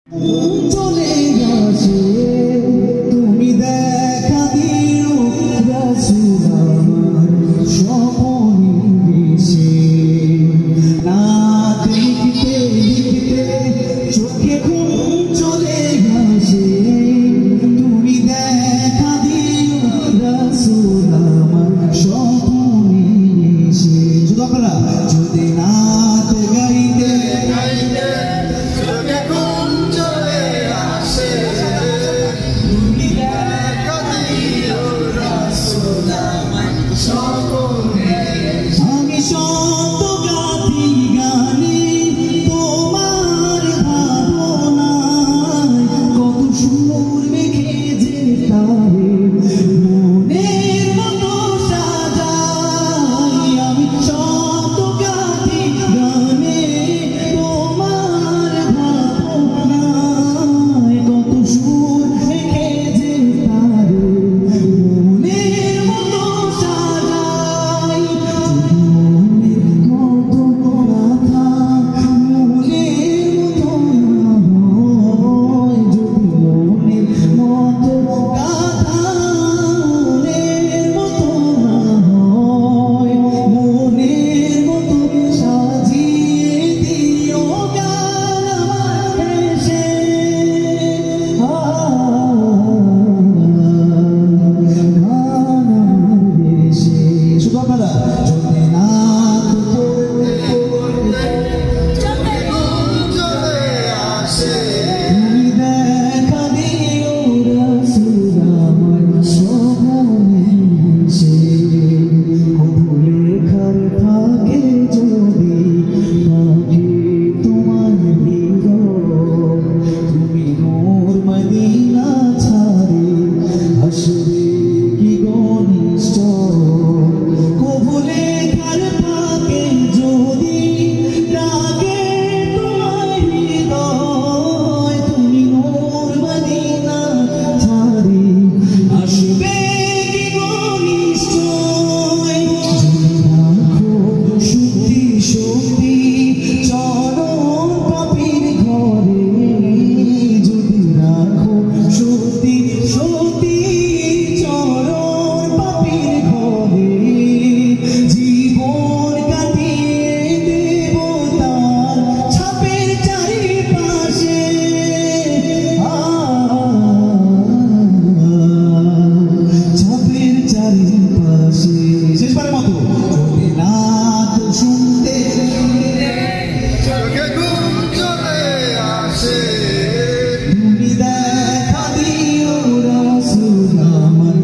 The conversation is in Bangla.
চলে আসে তুমি দেখা দিও রাসূল আমার স্বপনের দেশে। রাত লিখতে লিখতে চোখে ঘুম চলে আসে তুমি দেখা দিও রাসূল আমার স্বপনের দেশে। শুধু আপনারা যদি নাত গাইতে গাইতে চোখে ঘুম চলে আসে তুমি দেখা দিও রাসূল আমার স্বপনের দেশে। আমি শত গাথি গানে তোমার ভাবনায় কত সুর মেখে যে তারে মনের মতো সাজাই। আমি শত গাথি গানে তোমার ভাবনায় কত সুর মেখে যে তারে মনের মতো সাজাই। তুমি দেখা দিও রাসূল আমার